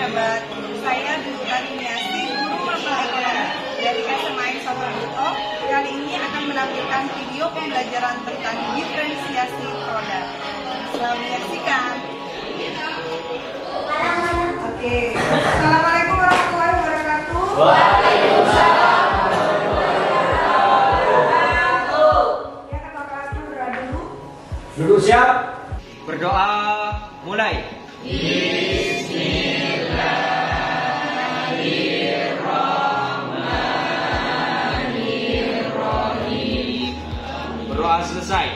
sahabat, saya Guru Kariniasi, guru mata ekonomi dari SMA Satu Buto. Kali ini akan menampilkan video pembelajaran tentang diferensiasi produk. Selamat menyaksikan. Oke, Assalamualaikum warahmatullahi wabarakatuh. Waalaikumsalam. Ya, kakak kelas berdoa dulu. Duduk siap. Berdoa mulai. Berdoa selesai.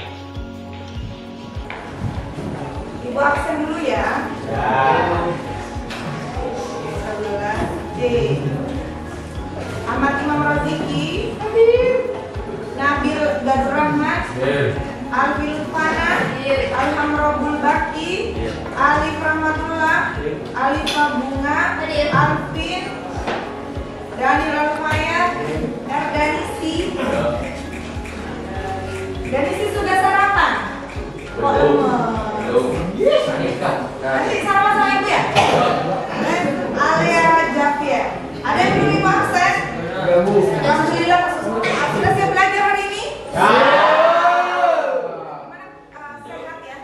Ibu absen dulu ya. J. Ahmad Imam Roziki, Nabil Gadur Rahmat, Alfi Lutfana, Alham Robul Bakti, Alif Rahmatullah, Alifa Bunga, Alvin, Daniel Alfayat, Danisi. Danisi sudah sarapan? Nanti sarapan sama ibu ya? Alia Jafia. Ada yang belum ibu akses? Alhamdulillah, sudah siap belajar hari ini? Sehat ya?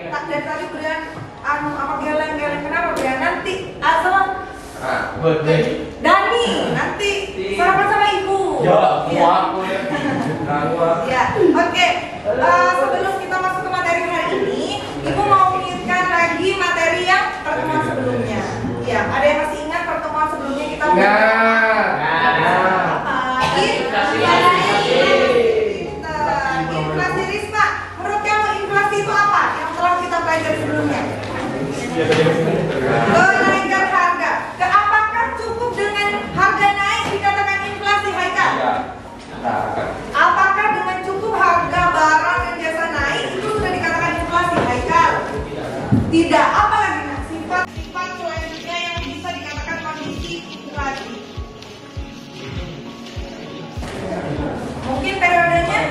Tak dari tadi berian apa geleng-geleng kenapa berian nanti sama Dani nanti sarapan sama ibu. Ya, oke. Sebelum kita masuk ke materi hari ini, ibu mau mengingatkan lagi materi yang pertemuan sebelumnya. Ya, ada yang masih ingat pertemuan sebelumnya kita inflasi Risma. Menurut kamu inflasi itu apa yang telah kita pelajari sebelumnya? Kenaikan harga. Apakah cukup dengan harga naik dikatakan inflasi, Haikal? Apakah dengan cukup harga barang dan jasa naik itu sudah dikatakan inflasi, Haikal? Tidak. Apalagi sifat selanjutnya yang bisa dikatakan kondisi inflasi? Mungkin periodenya?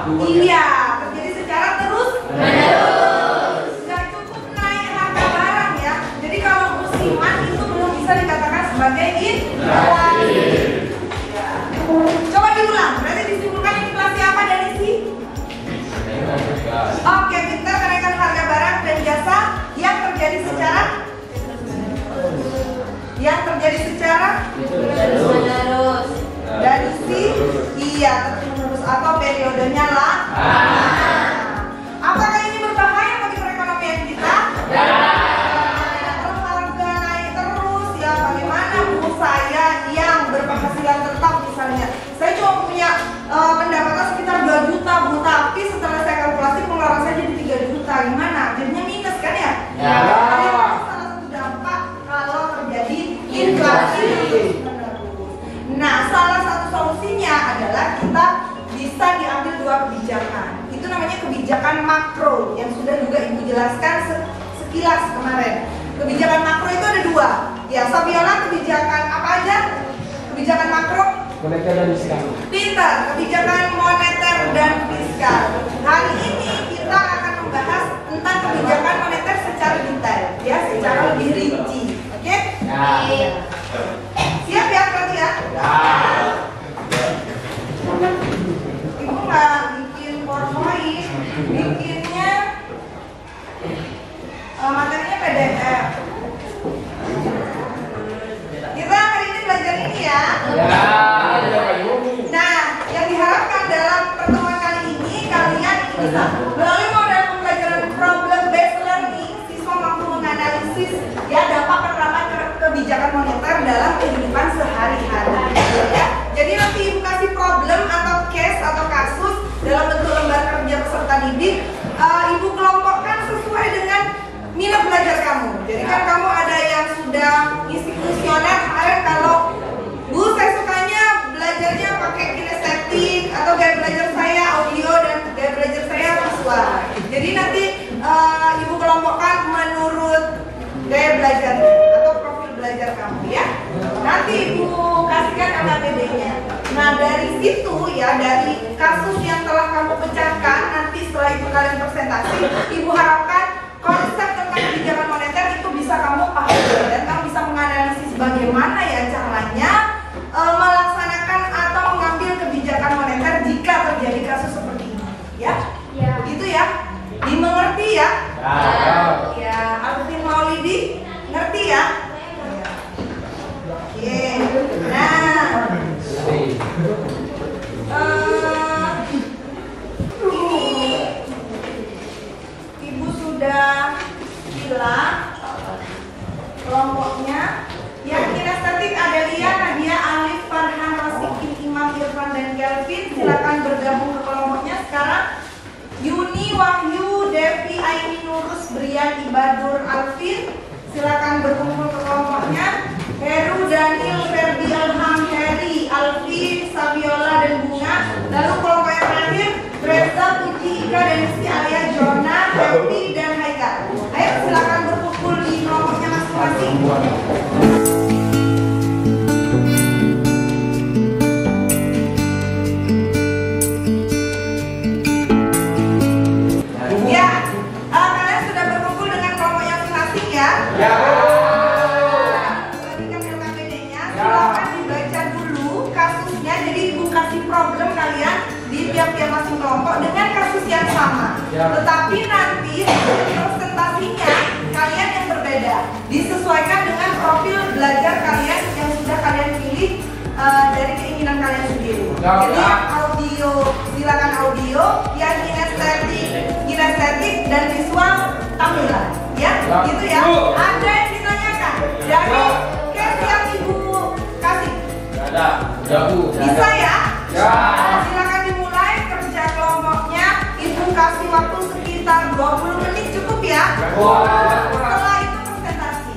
Iya, terjadi secara terus menerus. Nggak cukup naik harga barang ya. Jadi kalau musiman itu belum bisa dikatakan sebagai inflasi. Coba diulang, berarti disimpulkan inflasi apa dari sini? Oke, kita kenaikan harga barang dan jasa yang terjadi secara terus-menerus. Dari si iya terus-menerus atau periodenya lah. Apakah ini berbahaya bagi perekonomian kita? Kalau harga naik terus ya bagaimana bu saya yang berpenghasilan tetap misalnya saya cuma punya pendapatan sekitar 2 juta bu, tapi setelah saya kalkulasi pengeluaran saya jadi 3 juta, gimana? Jadinya minus kan ya? Salah satu dampak kalau terjadi inflasi. Nah, salah satu solusinya adalah kita bisa diambil 2 kebijakan. Itu namanya kebijakan makro yang sudah juga ibu jelaskan sekilas kemarin. Kebijakan makro itu ada 2. Ya, Sabiola, kebijakan apa aja? Kebijakan makro? Moneter dan fiskal. Pintar, kebijakan moneter dan fiskal. Hari ini kita akan membahas tentang kebijakan moneter secara detail, ya, secara lebih rinci. Oke? Siap ya, berarti ya? Ibu nggak bikin PowerPoint, bikinnya materinya PDF. Kita hari ini belajar ini ya. Nah, yang diharapkan dalam pertemuan kali ini kalian bisa melalui model pembelajaran problem based learning, siswa mampu menganalisis ya dampak penerapan kebijakan moneter dalam kehidupan sehari-hari. Ya. Jadi nanti ibu kasih problem atau case atau kasus dalam bentuk lembar kerja peserta didik, ibu kelompokkan sesuai dengan minat belajar kamu. Jadi kan kamu ada yang sudah institusional kemarin, kalau bu saya sukanya belajarnya pakai kinestetik, atau gaya belajar saya audio dan gaya belajar saya visual. Jadi nanti ibu kelompokkan menurut gaya belajar atau profil belajar kamu ya. Nanti ibu kasihkan KKBD-nya. Nah dari situ ya, dari kasus yang telah kamu pecahkan, nanti setelah itu kalian presentasi, ibu harapkan konsep tentang kebijakan moneter Yuni Wahyu Devi Aini Nurus Brian Ibadur Alvin, silakan berkumpul ke kelompoknya. Heru Daniel Ferdi Alham Heri Alvin Sabiola dan Bunga. Lalu kelompok yang terakhir Reza Puji Ika dan Rizky Alia Jona Happy dan Haikal. Ayo silakan berkumpul di kelompoknya masing-masing. Kalian sudah berkumpul dengan kelompoknya masing-masing ya? Ya. Perhatikan LKPD-nya, silakan dibaca dulu kasusnya. Jadi ibu kasih problem kalian di tiap-tiap masing kelompok dengan kasus yang sama. Tetapi nanti presentasinya kalian yang berbeda, disesuaikan dengan profil belajar kalian yang sudah kalian pilih dari keinginan kalian sendiri. Jadi yang audio, silakan audio, yang kinestetik dan visual tampilan, ya, gitu ya. Ada yang ditanyakan dari case yang ibu kasih? Ada. Bisa ya? Silakan dimulai kerja kelompoknya. Ibu kasih waktu sekitar 20 menit cukup ya? Setelah itu presentasi.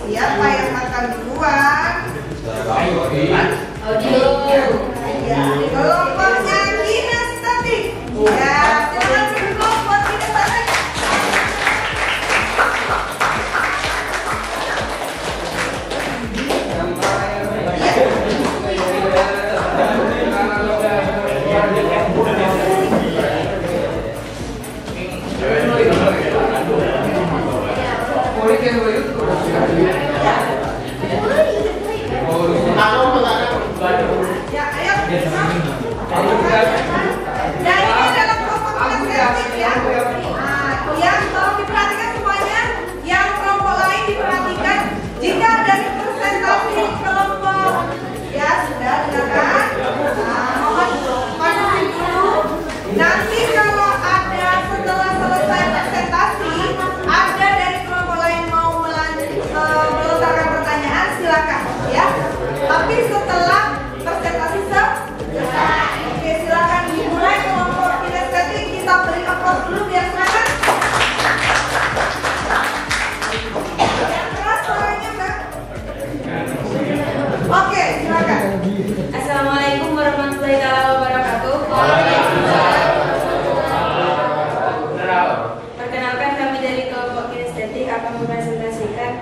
Siapa yang makan duluan? Kelompoknya kinestetik. Ya, silakan duduk buat kinestetik. Assalamualaikum warahmatullahi wabarakatuh. Perkenalkan, kami dari kelompok kinestetik akan mempresentasikan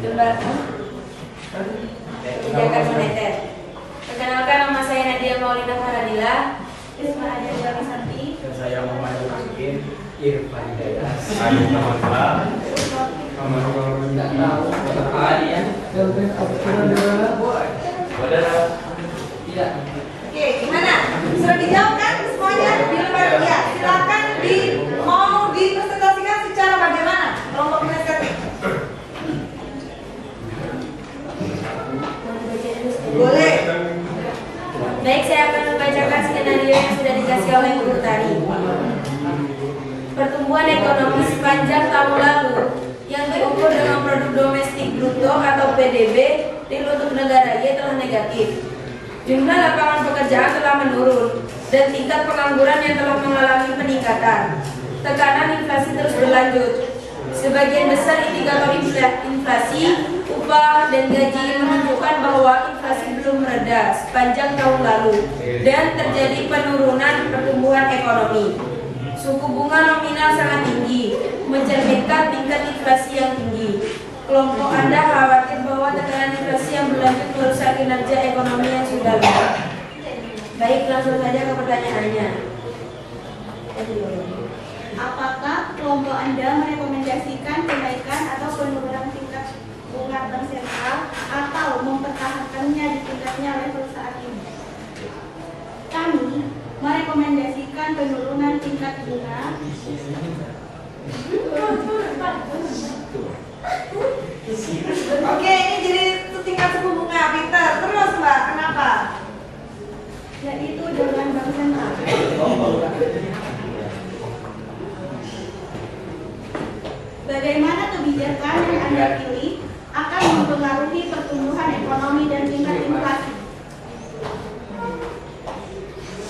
gambar kebijakan moneter. Perkenalkan, nama saya Nadia Maulina Faradila. Isma Nadia Dewi Santi. Dan saya Muhammad Masukin Irfan Hidayat. Saya Muhammad. Oke, gimana? Sudah dijawab kan semuanya? Ya, silakan mau dipresentasikan sepanjang tahun lalu yang diukur dengan produk domestik bruto atau PDB real untuk negara Y telah negatif. Jumlah lapangan pekerjaan telah menurun dan tingkat pengangguran yang telah mengalami peningkatan. Tekanan inflasi terus berlanjut. Sebagian besar indikator inflasi, upah, dan gaji menunjukkan bahwa inflasi belum mereda sepanjang tahun lalu dan terjadi penurunan pertumbuhan ekonomi. Suku bunga nominal sangat tinggi, mencerminkan tingkat inflasi yang tinggi. Kelompok Anda khawatir bahwa tekanan inflasi yang berlanjut merusak kinerja ekonomi yang sudah lemah. Baik, langsung saja ke pertanyaannya. Apakah kelompok Anda merekomendasikan kenaikan atau penurunan tingkat bunga bank sentral atau mempertahankannya di tingkatnya level saat ini? Kami merekomendasikan penurunan tingkat bunga. Oke, ini jadi tingkat suku bunga, Peter. Terus Mbak, kenapa? Yaitu dengan bank sentral. Bagaimana kebijakan yang Anda pilih akan mempengaruhi pertumbuhan ekonomi dan tingkat inflasi.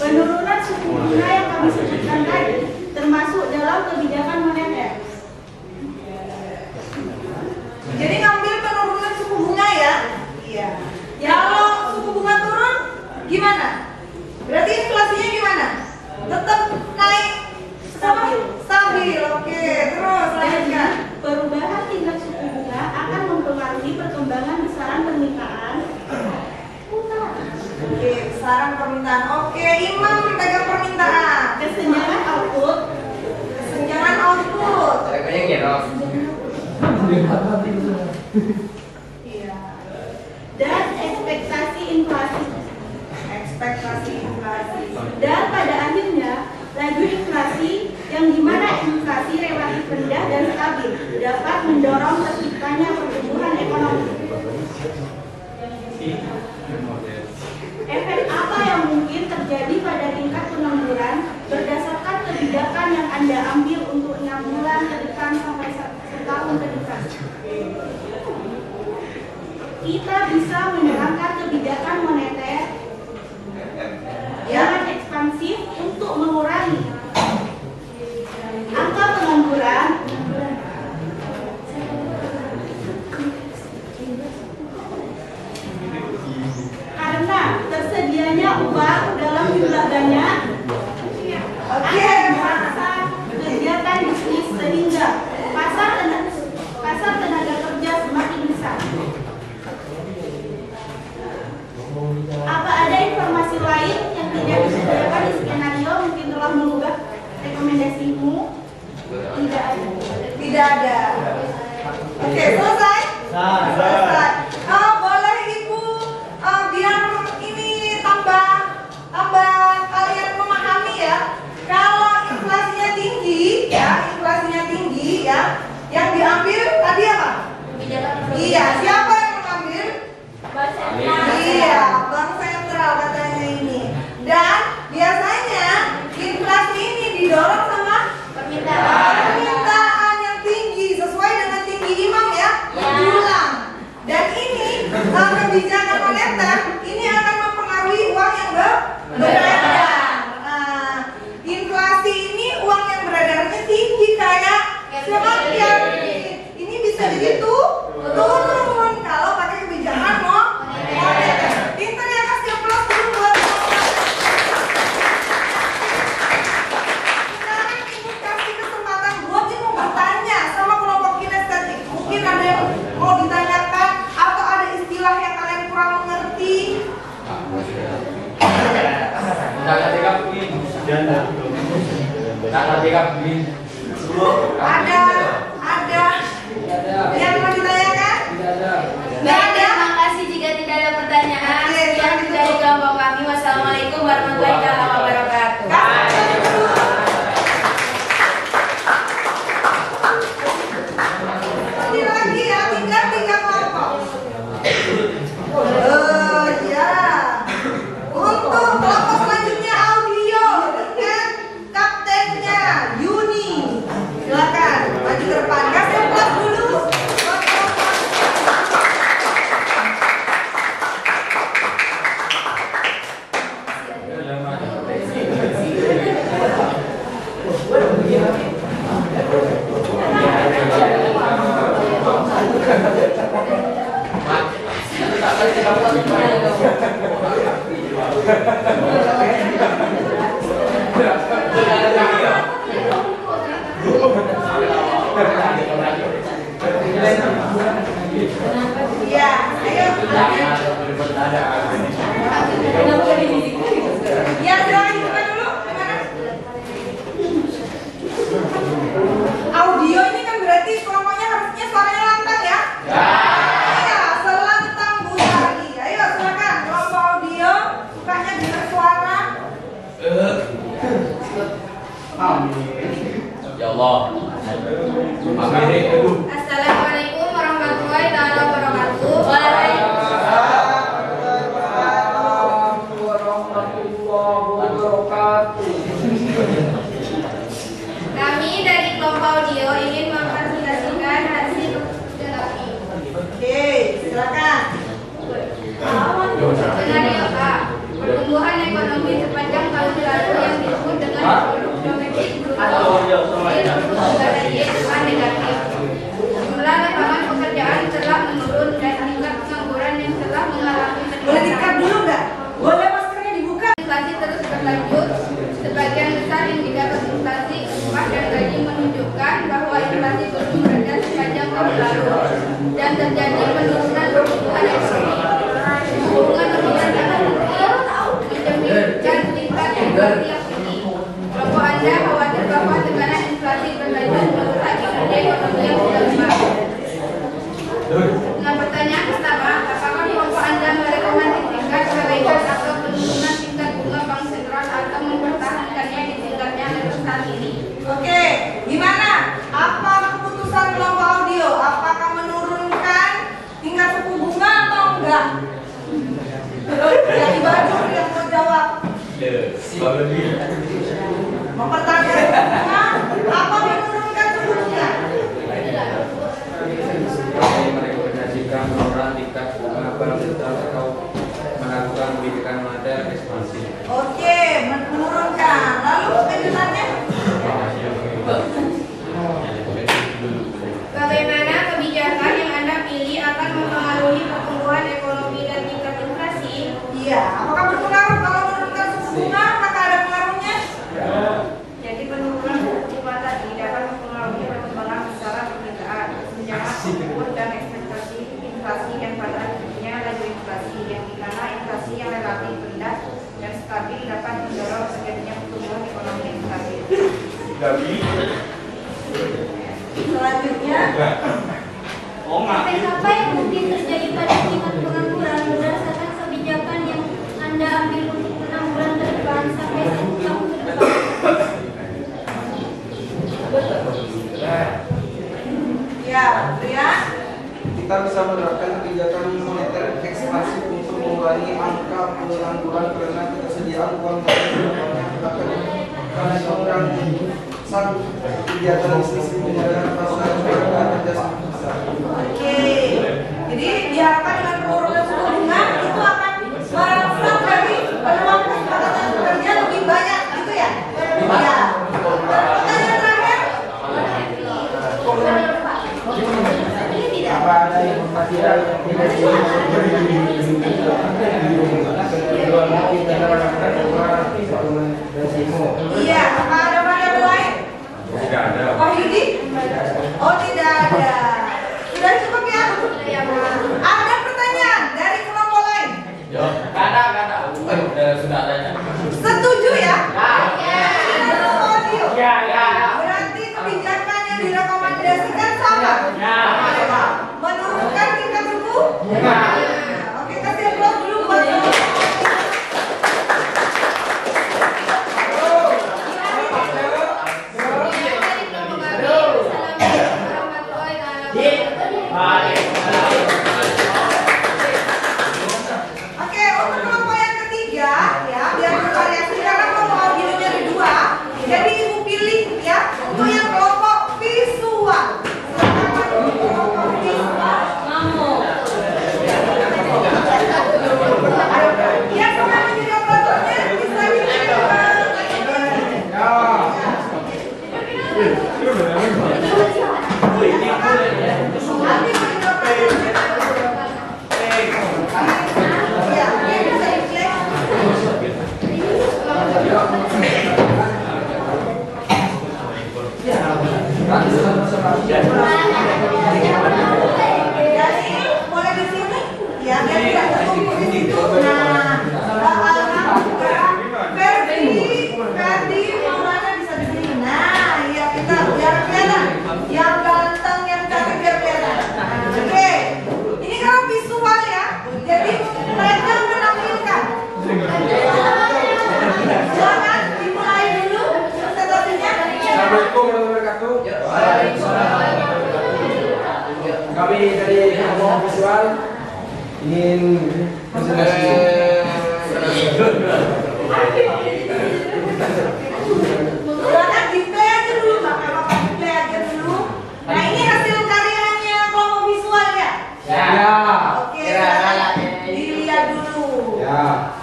Penurunan suku bunga yang kami sebutkan tadi termasuk dalam kebijakan moneter. Jadi ngambil penurunan suku bunga ya? Iya. Kalau suku bunga turun, gimana? Berarti inflasinya gimana? Tetap naik stabil. Oke, terus lanjutkan. Perubahan tingkat suku bunga akan mempengaruhi perkembangan besaran permintaan. Oke, besaran permintaan. Oke, Imam pegang permintaan. Kesenjangan output. Kesenjangan output. Kayaknya ngerok. Iya. Dan ekspektasi inflasi. Ekspektasi inflasi. Dan pada akhirnya laju inflasi yang dimana inflasi relatif rendah dan stabil dapat mendorong terciptanya pertumbuhan ekonomi. Efek apa yang mungkin terjadi pada tingkat pengangguran berdasarkan kebijakan yang Anda ambil untuk 6 bulan ke depan sampai setahun ke depan? Kita bisa menerapkan kebijakan moneter yang ekspansif untuk mengurangi angka pengangguran karena tersedianya uang dalam jumlah banyak akan memaksa kegiatan bisnis sehingga pasar tenaga kerja semakin besar. Apa ada informasi lain yang tidak disediakan di skenario mungkin telah mengubah rekomendasimu? Tidak ada. Tidak ada. Oke, selesai? Selesai. Boleh Ibu biar ini tambah kalian memahami ya. Kalau inflasinya tinggi ya, yang diambil tadi apa? Iya, siapa yang mengambil? Iya, bank sentral katanya ini. Dan biasanya inflasi ini didorong sama permintaan yang tinggi sesuai dengan tinggi Imam ya, berulang. Dan ini kebijakan moneter ini akan mempengaruhi uang yang beredar. Inflasi ini uang yang beredarnya tinggi kayak siapa ini bisa jadi turun kalau pakai kebijakan moneter. Pinter ya, kasih plus dulu buat sekarang Ibu kasih kesempatan buat Ibu bertanya sama kelompok kinestetik. Mungkin ada yang mau ditanyakan atau ada istilah yang kalian kurang mengerti. Ada yang mau ditanyakan? Baik, terima kasih jika tidak ada pertanyaan. Sekian dari kelompok kami. Wassalamualaikum warahmatullahi wabarakatuh. Ini lagi ya, tiga kelompok. Ya. Untuk kelompok selanjutnya audio dengan kaptennya Yudi. Iya, ayo. Ya, silakan dibuka dulu. Gimana? Audio ini kan berarti kelompoknya harusnya suaranya lantang ya? Ya, selantang Bu Sari. Ayo silakan kelompok audio, sukanya dengar suara. Ya Allah. Amin. Assalamualaikum warahmatullahi wabarakatuh. Kami dari kelompok audio ingin mempresentasikan hasil keputusan kami. Oke, silakan. Skenario A, pertumbuhan ekonomi sepanjang tahun lalu yang disebut dengan produk domestik bruto di negara Y telah negatif. Jumlah lapangan pekerjaan telah menurun dan tingkat pengangguran yang telah mengalami Boleh dikat dulu nggak? Boleh maskernya dibuka? inflasi terus berlanjut. Sebagian besar indikator inflasi upah dan gaji menunjukkan bahwa inflasi belum mereda sepanjang tahun lalu dan terjadi penurunan pertumbuhan ekonomi. Hubungan rupiah dengan rupiah mencerminkan tingkat inflasi yang tinggi. Kelompok Anda khawatir bahwa tekanan inflasi berlanjut merusak kinerja ekonomi yang sudah lemah. Nah, pertanyaan pertama, apakah kelompok Anda merekomendasikan kenaikan atau penurunan tingkat bunga bank sentral atau mempertahankannya di tingkatnya level saat ini? Oke, gimana? Apa keputusan kelompok audio? Apakah menurunkan tingkat suku bunga atau enggak? Yang baru yang mau jawab. Mempertahankan suku bunga, apa menurunkan suku bunga? Merekomendasikan menurunkan tingkat bunga bank sentral atau melakukan kebijakan moneter ekspansi. Oke, menurunkan. Lalu penjelasannya? Bagaimana kebijakan yang Anda pilih akan mempengaruhi pertumbuhan ekonomi dan tingkat inflasi? Iya. Apakah berpengaruh kalau menurunkan suku bunga? Apakah ada pengaruhnya? Jadi penurunan suku bunga tadi dapat mempengaruhi perkembangan besaran permintaan, tunjangan pokok dan ekspektasi inflasi dan pada akhirnya laju inflasi yang dimana inflasi yang relatif rendah dan stabil dapat mendorong terjadinya pertumbuhan ekonomi yang stabil. Selanjutnya, Efek apa yang mungkin terjadi pada tingkat pengangguran berdasarkan kebijakan yang Anda ambil untuk 6 bulan ke depan sampai 1 tahun ke depan? ya, Rian. Kita bisa menerapkan kebijakan moneter ekspansi untuk mengurangi angka pengangguran karena ketersediaan uang akan mengurangi kegiatan bisnis menggunakan pasar dan kerjasama besar. Oke. Jadi diharapkan dengan penurunan suku bunga itu akan merangsang dari peluang kesempatan kerja lebih banyak, gitu ya? Iya. Pertanyaan terakhir. Apa ada informasi yang tidak Iya. Apa ada variabel lain? Tidak ada. Wahyudi? Oh, tidak ada. Sudah cukup ya? Ada pertanyaan dari kelompok lain? Sudah ada. Setuju ya? Kelompok audio. Berarti kebijakan yang direkomendasikan sama? Menurunkan tingkat suku? Oke, kasih aplaus dulu buat kelompok. Dari kelompok kami, Assalamualaikum warahmatullahi wabarakatuh. Oke, untuk kelompok yang ketiga ya, biar bervariasi karena kelompok audionya ada 2. Jadi ibu pilih ya untuk yang kelompok visual. Silakan untuk kelompok visual. Ya, sama menjadi operatornya bisa dikirim ke Jadi boleh di sini ya, biar tidak terkumpul di situ. Nah, Ferdi, Maulana bisa di sini. Nah, iya kita biar kelihatan. Yang ganteng, yang cantik biar kelihatan. Oke, ini kalau visual ya. Jadi mereka menampilkan. Silakan dimulai dulu presentasinya. Assalamualaikum warahmatullahi wabarakatuh. Kami dari kelompok visual ingin presentasi. Silakan display aja dulu, Bapak display aja dulu. Nah, ini hasil karyanya kelompok visual ya. Ya. Oke, silakan dilihat dulu. Ya.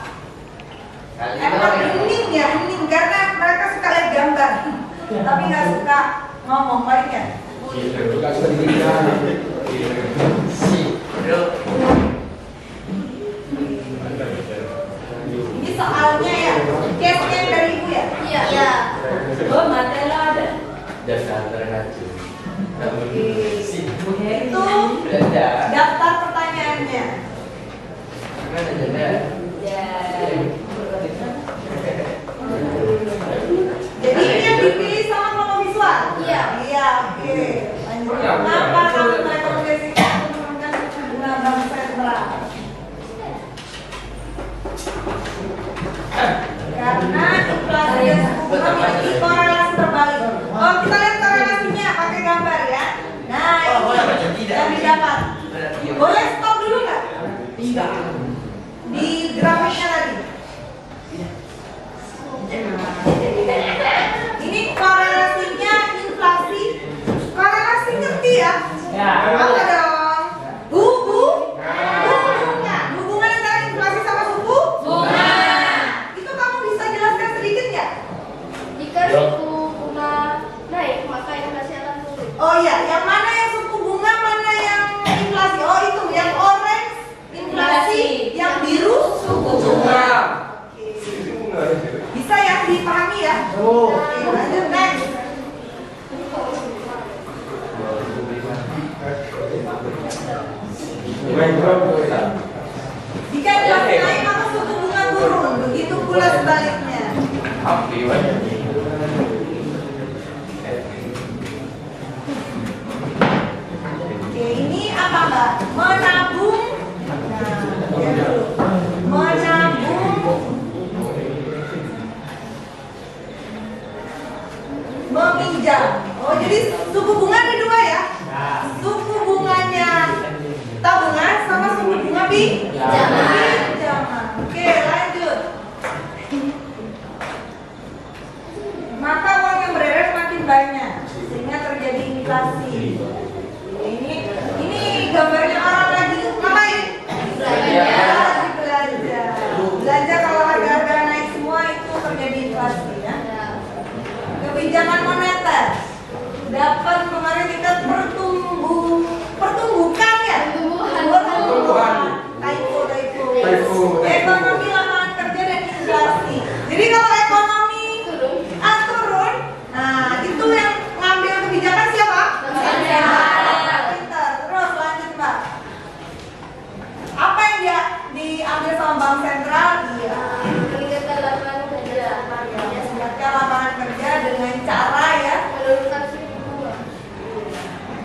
Emang hening ya, hening karena mereka suka lihat gambar, tapi nggak suka ngomong baiknya. Juga sudah dikirimkan. Ini soalnya ya, case-nya dari ibu ya. Iya. Oh, materi ada. Dasar terhaju. Itu daftar pertanyaannya. Jadi ini yang dipilih sama kelompok visual. Iya. Iya, oke. Lanjut. Kenapa kamu merekomendasikan menurunkan suku bunga bank sentral? Karena inflasi dan suku bunga memiliki korelasi terbalik. Oh, kita lihat korelasinya pakai gambar ya. Nah, ini yang didapat. Boleh stop dulu nggak? Tidak. Di grafiknya tadi. Ini korelasinya inflasi. Korelasi ngerti ya? Ya. Apa dong? Hubungan antara inflasi sama suku bunga. Itu kamu bisa jelaskan sedikit nggak? Jika suku bunga naik, maka inflasi akan turun. Oh iya, yang mana yang suku bunga, mana yang inflasi? Oh itu, yang orange inflasi, yang biru suku bunga. Oke. Bisa ya dipahami ya? Oke, lanjut next. Jika inflasi naik maka suku bunga turun, begitu pula sebaliknya. Oke, ini apa Mbak? Menabung. Nah, ya dulu. Menabung. Meminjam. Oh, jadi suku bunga ada dua ya? Suku bunganya tabungan sama suku bunga pinjaman. Oke, lanjut. Maka uang yang beredar semakin banyak sehingga terjadi inflasi. Ini gambarnya orang lagi ngapain? Lagi belanja. Belanja kalau harga-harga naik semua itu terjadi inflasi ya. Kebijakan moneter dapat mempengaruhi tingkat pertumbuhan ya. Pertumbuhan. Typo. Ekonomi, lapangan kerja dan inflasi. Jadi kalau ekonomi turun, nah itu yang ngambil kebijakan siapa? Pinter. Terus lanjut Mbak. Apa yang dia diambil sama bank sentral? Iya. Meningkatkan lapangan kerja. Meningkatkan lapangan kerja dengan cara ya Menurunkan suku bunga.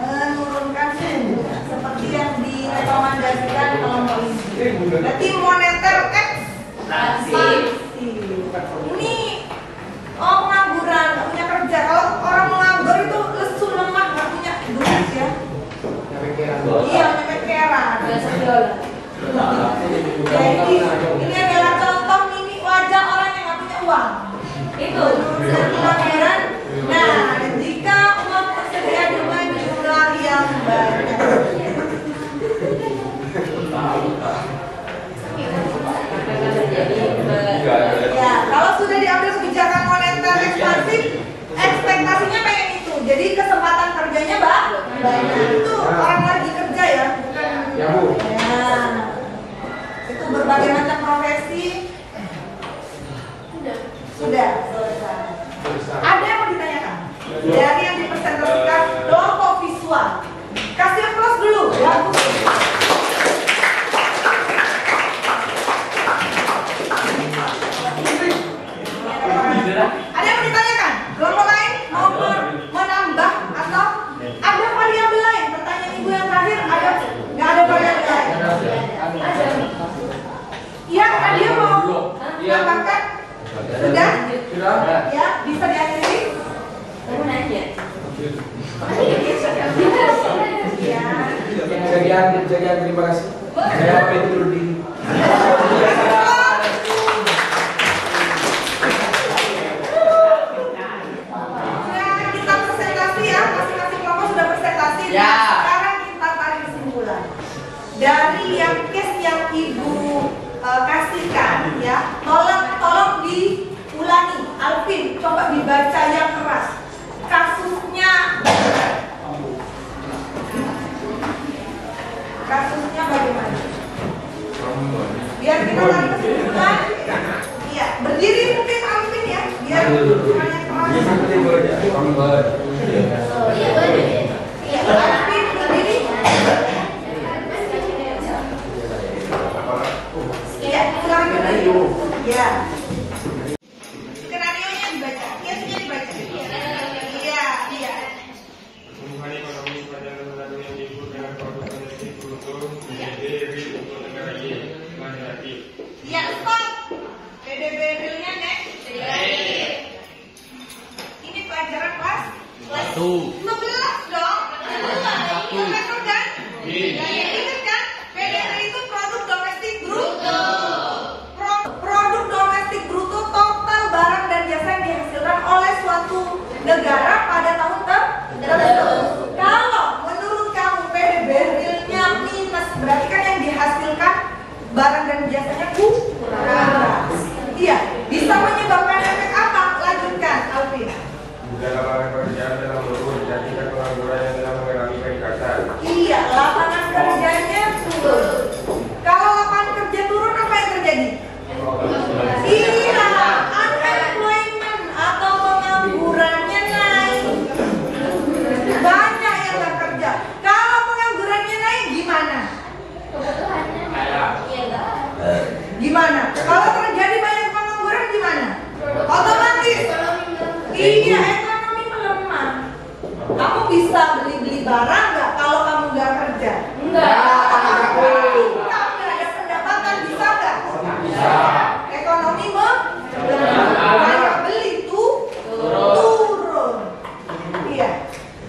menurunkan suku bunga seperti yang direkomendasikan kelompok ini. Berarti moneter ekspansi. Ini pengangguran, nggak punya kerja. Kalau orang menganggur itu lesu, lemah, nggak punya duit ya. Iya, nyepekeran. Jadi ini adalah contoh mini wajah orang yang nggak punya uang. Itu pengangguran. Nah, jika uang tersedia dengan jumlah yang banyak. Ya, kalau sudah diambil kebijakan moneter ekspansif, ekspektasinya pengen itu. Jadi kesempatan kerjanya banyak. Itu orang lagi kerja ya, bukan. Ya, Bu. Ya. Itu berbagai macam profesi. Sudah selesai. Ada yang mau ditanyakan? Dari yang dipresentasikan, Sekian, terima kasih. Saya pamit undur diri. Kita presentasi ya, masing-masing kelompok sudah presentasi. Ya. Sekarang kita tarik kesimpulan dari yang case yang ibu kasihkan ya. Tolong diulangi, Alvin, coba dibaca yang keras. Kasusnya bagaimana? Biar kita tarik kesimpulan. Iya, berdiri mungkin Alvin ya, biar semuanya keras. Alvin berdiri. Iya, ulang dulu. Ya. Skenario-nya dibaca, case-nya dibaca. Iya, iya. Pertumbuhan ekonomi pada negara yang diikut dengan produk domestik bruto PDB real untuk negara Y negatif. Iya, stop. PDB real-nya next. Ini pelajaran kelas 11 dong. Betul kan? Ingat kan? PDB itu produk domestik bruto. Produk domestik bruto total barang dan jasa yang dihasilkan oleh suatu negara pada tahun tertentu. Kalau menurut kamu PDB realnya minus, berarti kan yang dihasilkan barang dan jasanya kurang. Iya, bisa menyebabkan efek apa? Lanjutkan, Alvin. Dalam lapangan pekerjaan telah menurun dan tingkat pengangguran yang telah mengalami peningkatan. Iya, lapangan kerjanya turun. Kalau lapangan kerja turun, apa yang terjadi? Iya, unemployment atau penganggurannya naik. Banyak yang nggak kerja. Kalau penganggurannya naik, gimana? Gimana? Kalau terjadi banyak pengangguran, gimana? Otomatis. Iya, ekonomi melemah. Kamu bisa beli barang nggak kalau kamu nggak kerja? Enggak. Kamu nggak ada pendapatan, bisa nggak? Bisa. Ekonomi melemah. Banyak beli turun. Iya.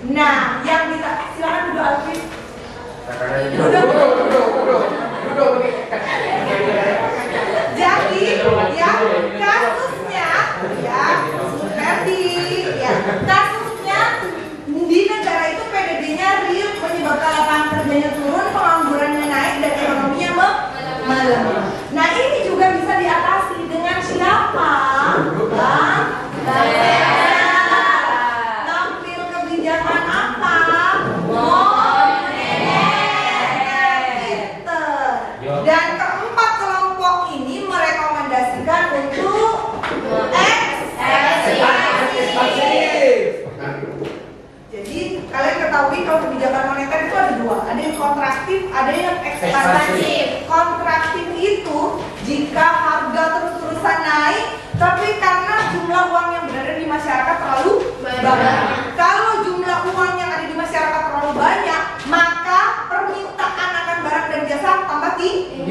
Nah, yang kita silakan dulu Alvin. Jadi, ya kasusnya, ya Ferdi, ya kasusnya di negara itu PDB-nya real menyebabkan lapangan kerjanya turun, penganggurannya naik dan ekonominya melemah. Nah ini juga bisa diatasi dengan siapa? Tampil kebijakan apa? Dan keempat kelompok ini merekomendasikan untuk ekspansi. Jadi kalian ketahui kalau kebijakan moneter itu ada dua, ada yang kontraktif, ada yang ekspansif. Kontraktif itu jika harga terus-terusan naik, tapi karena jumlah uang yang berada di masyarakat terlalu banyak. Kalau jumlah uang yang ada di masyarakat terlalu banyak, maka permintaan akan barang dan jasa tambah tinggi.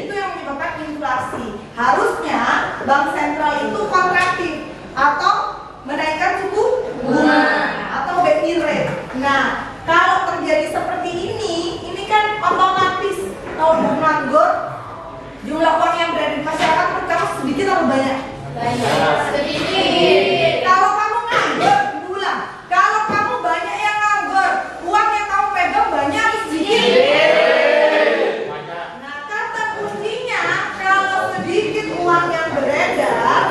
Itu yang menyebabkan inflasi. Harusnya bank sentral itu kontraktif atau menaikkan suku bunga atau BI rate. Nah, kalau terjadi seperti ini kan otomatis kalau menganggur, jumlah uang yang berada di masyarakat bertambah sedikit atau banyak? Sedikit. Kalau kamu nganggur, ulang. Kalau kamu banyak yang nganggur, uang yang kamu pegang banyak atau sedikit? Nah, kata kuncinya kalau sedikit uang yang beredar,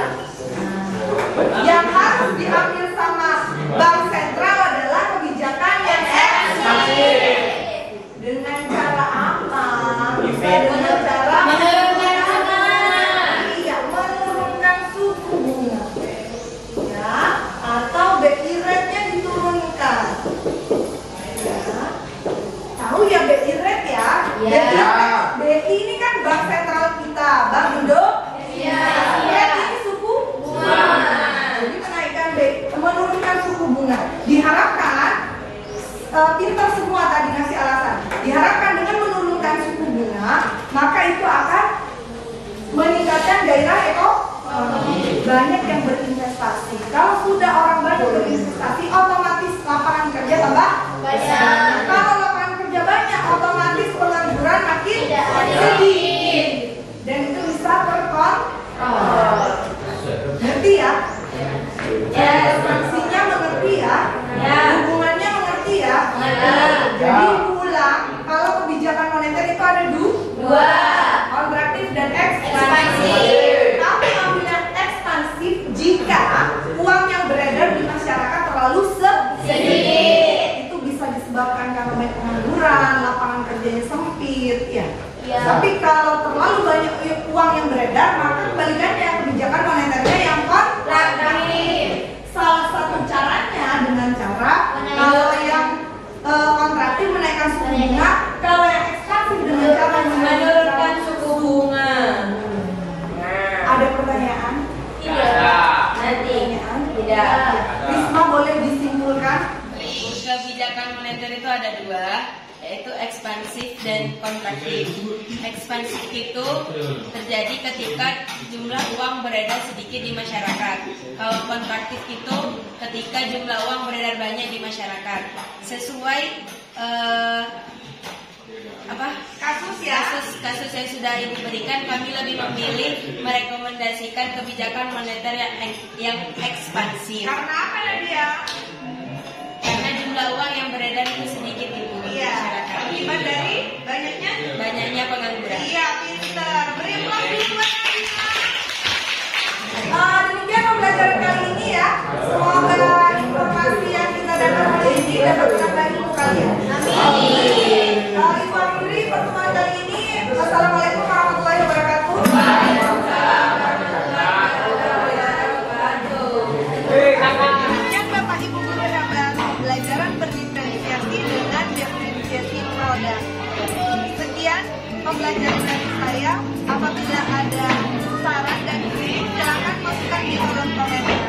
yang harus diambil sama bank sentral adalah kebijakan yang ekspansif. Dengan cara apa? Bisa dengan cara menurunkan suku bunga, ya, atau BI rate-nya diturunkan. Ya. Tahu ya BI rate ya? BI ini kan bank sentral kita, Bank Indonesia. Ini suku bunga. Jadi menaikkan menurunkan suku bunga. Diharapkan pintar semua tadi ngasih alasan. Diharapkan dengan menurunkan suku bunga, maka itu akan meningkatkan gairah ekonomi. Banyak yang berinvestasi. Kalau sudah orang banyak berinvestasi, otomatis lapangan kerja tambah banyak. Kalau lapangan kerja banyak, sedikit. Dan itu bisa terkontrol. Ngerti ya? Ekspansinya mengerti ya? Hubungannya mengerti ya? Jadi ulang, kalau kebijakan moneter itu ada dua, kontraktif dan ekspansif. Tapi apabila ekspansif jika uang yang beredar di masyarakat terlalu sedikit. Itu bisa disebabkan karena banyak pengangguran, lapangan kerjanya sempit, ya. Tapi kalau terlalu banyak uang yang beredar, maka kebalikannya kebijakan moneternya yang kontraktif. Salah satu caranya dengan cara kalau yang kontraktif menaikkan suku bunga, kalau yang ekspansif dengan cara menurunkan suku bunga. Ada pertanyaan? Tidak. Risma boleh disimpulkan? Kebijakan moneter itu ada dua, yaitu ekspansif dan kontraktif. Ekspansif itu terjadi ketika jumlah uang beredar sedikit di masyarakat. Kalau kontraktif itu ketika jumlah uang beredar banyak di masyarakat. Sesuai kasus yang sudah diberikan, kami lebih memilih merekomendasikan kebijakan moneter yang ekspansif. Karena apa Nadia? Karena jumlah uang yang beredar itu sedikit di masyarakat. Akibat dari banyaknya pengangguran. Iya, pintar. Beri aplaus buat Nadia. Demikian pembelajaran kali ini ya. Semoga informasi yang kita dapat hari ini dapat menambah ilmu kalian. Amin. Ibu Amri, pertemuan kali ini. Wassalamualaikum warahmatullahi wabarakatuh. Demikian Bapak Ibu guru yang pembelajaran berdiferensiasi dengan diferensiasi produk. Sekian pembelajaran dari saya. Apabila ada saran dan kritik, silakan masukkan di kolom komentar.